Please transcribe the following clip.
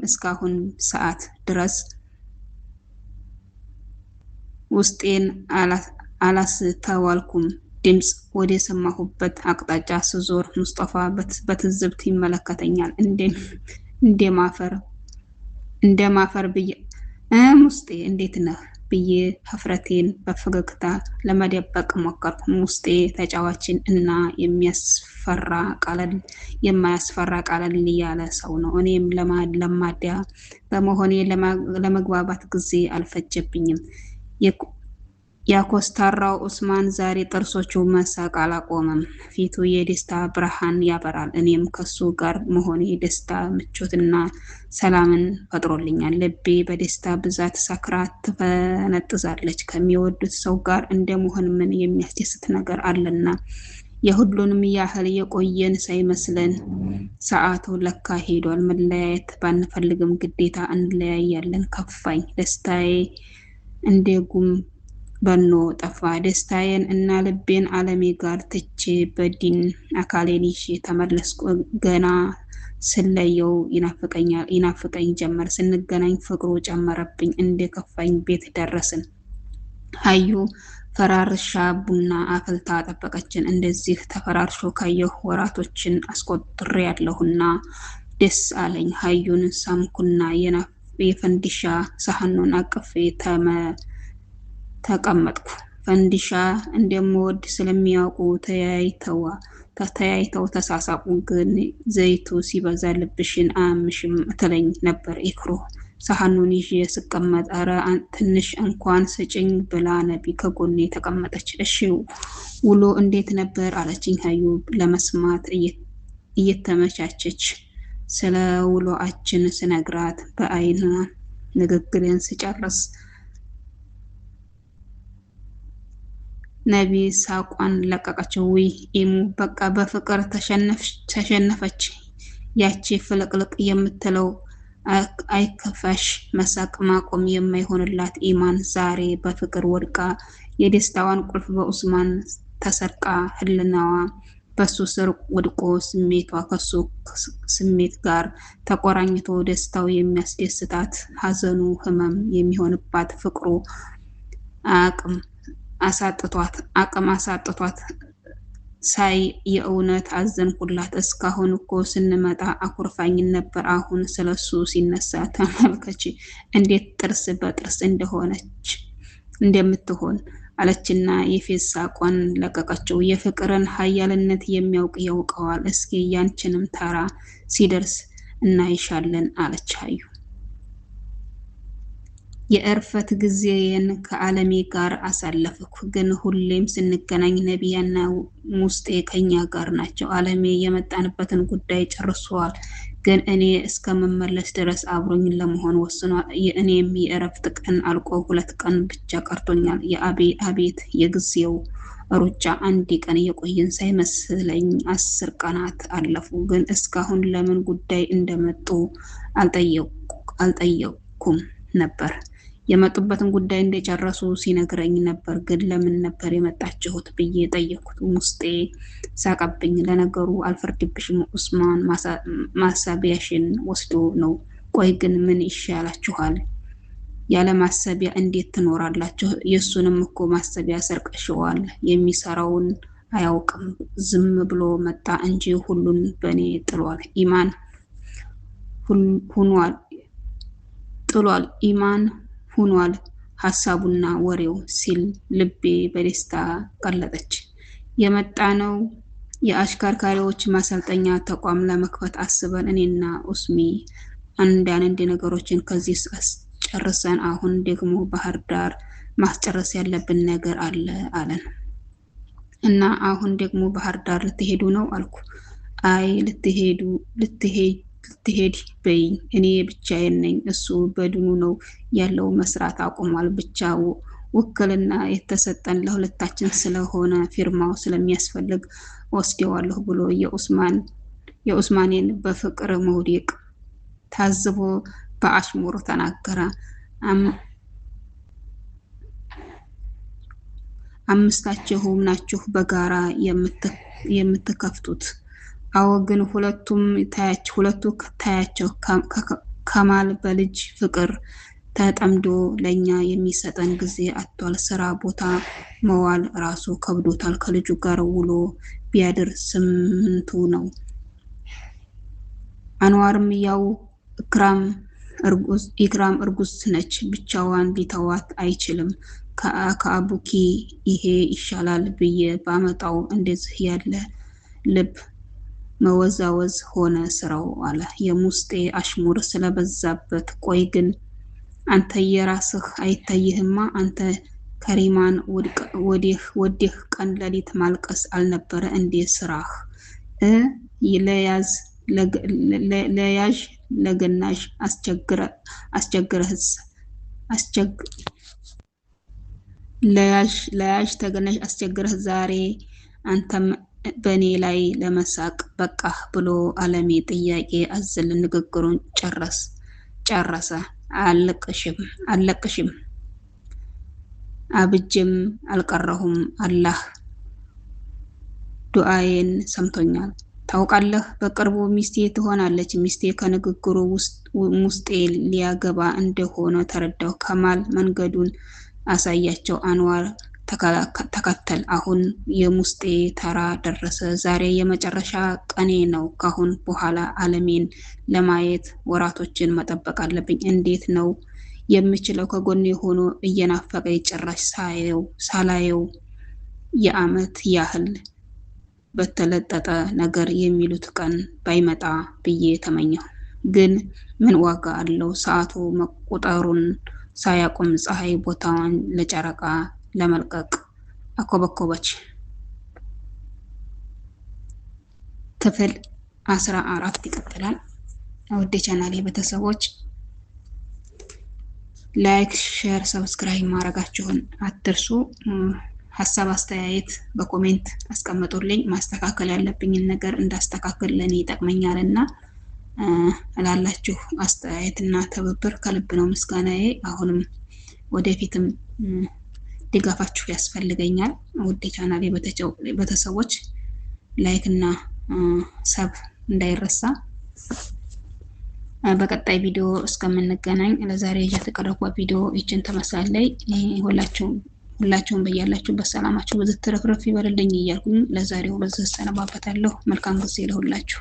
እስካሁን ሰዓት ድረስ ውስጤን አላስተዋልኩም። ድምፅ ወደ ሰማሁበት አቅጣጫ ስዞር ሙስጠፋ በትዝብት ይመለከተኛል። እንደማፈር ብዬ ሙስጤ እንዴት ነህ ብዬ ሀፍረቴን በፈገግታ ለመደበቅ ሞከርኩ። ሙስጤ ተጫዋችን እና የማያስፈራ ቀለል ያለ ሰው ነው። እኔም ለማዳ በመሆኔ ለመግባባት ጊዜ አልፈጀብኝም። የኮስታራው ኡስማን ዛሬ ጥርሶቹ መሳቅ አላቆመም። ፊቱ የደስታ ብርሃን ያበራል። እኔም ከሱ ጋር መሆኔ ደስታ፣ ምቾትና ሰላምን ፈጥሮልኛል። ልቤ በደስታ ብዛት ሰክራ ትፈነጥዛለች። ከሚወዱት ሰው ጋር እንደመሆን ምን የሚያስደስት ነገር አለና። የሁሉንም ያህል የቆየን ሳይመስለን ሰዓቱ ለካ ሄዷል። መለያየት ባንፈልግም ግዴታ እንለያያለን። ከፋኝ። ደስታዬ እንደ ጉም በኖ ጠፋ። ደስታዬን እና ልቤን አለሜ ጋር ትቼ በዲን አካሌን ይዤ ተመለስኩ። ገና ስለየው ይናፍቀኝ ጀመር። ስንገናኝ ፍቅሩ ጨመረብኝ። እንደ ከፋኝ ቤት ደረስን። ሀዩ ፈራርሻ ቡና አፍልታ ጠበቀችን። እንደዚህ ተፈራርሾ ካየሁ ወራቶችን አስቆጥሬያለሁና ደስ አለኝ። ሀዩን ሳምኩና የፈንዲሻ ሳህኑን አቅፌ ተቀመጥኩ። ፈንዲሻ እንደምወድ ስለሚያውቁ ተያይተው ተሳሳቁ። ግን ዘይቱ ሲበዛ ልብሽን አያምሽም ትለኝ ነበር ኢክሩ። ሳህኑን ይዤ ስቀመጥ ኧረ ትንሽ እንኳን ስጭኝ ብላ ነቢ ከጎኔ ተቀመጠች። እሺ ውሎ እንዴት ነበር አለችኝ ሀዩ ለመስማት እየተመቻቸች። ስለ ውሎአችን ስነግራት በአይኗ ንግግሬን ስጨርስ ነቢ ሳቋን ለቀቀችው። ውይ ኢሙ በቃ በፍቅር ተሸነፈች። ያቺ ፍልቅልቅ የምትለው አይከፋሽ መሳቅ ማቆም የማይሆንላት ኢማን ዛሬ በፍቅር ወድቃ የደስታዋን ቁልፍ በኡስማን ተሰርቃ ህልናዋ በሱ ስር ወድቆ ስሜቷ ከሱ ስሜት ጋር ተቆራኝቶ ደስታው የሚያስደስታት ሀዘኑ ህመም የሚሆንባት ፍቅሩ አቅም አሳጥቷት ሳይ የእውነት አዘንኩላት። እስካሁን እኮ ስንመጣ አኩርፋኝ ነበር። አሁን ስለሱ ሲነሳ ተመልከች እንዴት ጥርስ በጥርስ እንደምትሆን አለችና የፌዝ ሳቋን ለቀቀችው። የፍቅርን ሀያልነት የሚያውቅ ያውቀዋል። እስኪ ያንቺንም ተራ ሲደርስ እናይሻለን አለች ሀዩ። የእርፈት ጊዜን ከአለሜ ጋር አሳለፍኩ። ግን ሁሌም ስንገናኝ ነቢያና ሙስጤ ከኛ ጋር ናቸው። አለሜ የመጣንበትን ጉዳይ ጨርሷል። ግን እኔ እስከምመለስ ድረስ አብሮኝ ለመሆን ወስኗል። የእኔም የእረፍት ቀን አልቆ 2 ቀን ብቻ ቀርቶኛል። አቤት የጊዜው ሩጫ! አንድ ቀን የቆየን ሳይመስለኝ 10 ቀናት አለፉ። ግን እስካሁን ለምን ጉዳይ እንደመጡ አልጠየቅኩም ነበር። የመጡበትን ጉዳይ እንደጨረሱ ሲነግረኝ ነበር። ግን ለምን ነበር የመጣችሁት ብዬ ጠየቅኩት። ሙስጤ ሳቀብኝ። ለነገሩ አልፈርድብሽም፣ ኡስማን ማሳቢያሽን ወስዶ ነው። ቆይ ግን ምን ይሻላችኋል? ያለ ማሰቢያ እንዴት ትኖራላችሁ? የሱንም እኮ ማሰቢያ ሰርቀሽዋል። የሚሰራውን አያውቅም። ዝም ብሎ መጣ እንጂ ሁሉን በእኔ ጥሏል። ኢማን ሁኗል ሀሳቡና ወሬው ሲል ልቤ በደስታ ቀለጠች። የመጣ ነው የአሽከርካሪዎች ማሰልጠኛ ተቋም ለመክፈት አስበን እኔና ኡስሚ አንዳንድ ነገሮችን ከዚህ ጨርሰን አሁን ደግሞ ባህር ዳር ማስጨረስ ያለብን ነገር አለን እና አሁን ደግሞ ባህር ዳር ልትሄዱ ነው አልኩ። አይ ልትሄድ በይኝ፣ እኔ ብቻዬን ነኝ። እሱ በድኑ ነው ያለው፣ መስራት አቁሟል። ብቻ ውክልና የተሰጠን ለሁለታችን ስለሆነ ፊርማው ስለሚያስፈልግ ወስደዋለሁ ብሎ የኡስማኔን በፍቅር መውደቅ ታዝቦ በአሽሙር ተናገረ። አምስታችሁም ናችሁ በጋራ የምትከፍቱት? አዎ፣ ግን ሁለቱ ታያቸው ከማል በልጅ ፍቅር ተጠምዶ ለኛ የሚሰጠን ጊዜ አጥቷል። ስራ ቦታ መዋል ራሱ ከብዶታል። ከልጁ ጋር ውሎ ቢያድር ስምንቱ ነው። አንዋርም ያው ኢክራም እርጉዝ ነች። ብቻዋን ሊተዋት አይችልም። ከአቡኪ ይሄ ይሻላል ብዬ ባመጣው እንደዚህ ያለ ልብ መወዛወዝ ሆነ ስራው አለ። የሙስጤ አሽሙር ስለበዛበት ቆይ ግን አንተ የራስህ አይታይህማ? አንተ ከሪማን ወዲህ ቀን ሌሊት ማልቀስ አልነበረ እንዴ ስራህ? ለያዥ ለገናዥ ለያዥ ተገናዥ አስቸግረህ ዛሬ አንተም በእኔ ላይ ለመሳቅ በቃህ ብሎ አለሜ ጥያቄ አዘል ንግግሩን ጨረሰ። አለቅሽም አብጅም አልቀረሁም። አላህ ዱአዬን ሰምቶኛል። ታውቃለህ፣ በቅርቡ ሚስቴ ትሆናለች። ሚስቴ ከንግግሩ ውስጤ ሊያገባ እንደሆነ ተረዳሁ። ከማል መንገዱን አሳያቸው። አንዋር ተከተል። አሁን የሙስጤ ተራ ደረሰ። ዛሬ የመጨረሻ ቀኔ ነው። ካሁን በኋላ አለሜን ለማየት ወራቶችን መጠበቅ አለብኝ። እንዴት ነው የምችለው? ከጎኔ ሆኖ እየናፈቀኝ ጭራሽ ሳላየው የዓመት ያህል በተለጠጠ ነገር የሚሉት ቀን ባይመጣ ብዬ ተመኘሁ። ግን ምን ዋጋ አለው? ሰዓቱ መቆጠሩን ሳያቆም ፀሐይ ቦታዋን ለጨረቃ ለመልቀቅ አኮበኮበች። ክፍል 14 ይቀጥላል። ውድ ቻናሌ ቤተሰቦች ላይክ፣ ሼር፣ ሰብስክራይብ ማድረጋችሁን አትርሱ። ሀሳብ አስተያየት በኮሜንት አስቀምጡልኝ። ማስተካከል ያለብኝን ነገር እንዳስተካከል ለኔ ይጠቅመኛልና እላላችሁ አስተያየትና ትብብር ከልብ ነው ምስጋናዬ። አሁንም ወደፊትም ድጋፋችሁ ያስፈልገኛል። ውድ ቻናሌ ቤተሰቦች ላይክ እና ሰብ እንዳይረሳ። በቀጣይ ቪዲዮ እስከምንገናኝ ለዛሬ የተቀረበው ቪዲዮ ይችን ተመስላለች። ሁላችሁም በያላችሁበት ሰላማችሁ ብዙ ትርፍርፍ ይበልልኝ እያልኩኝ ለዛሬው በዚህ ሰነባበታለሁ። መልካም ጊዜ ለሁላችሁ።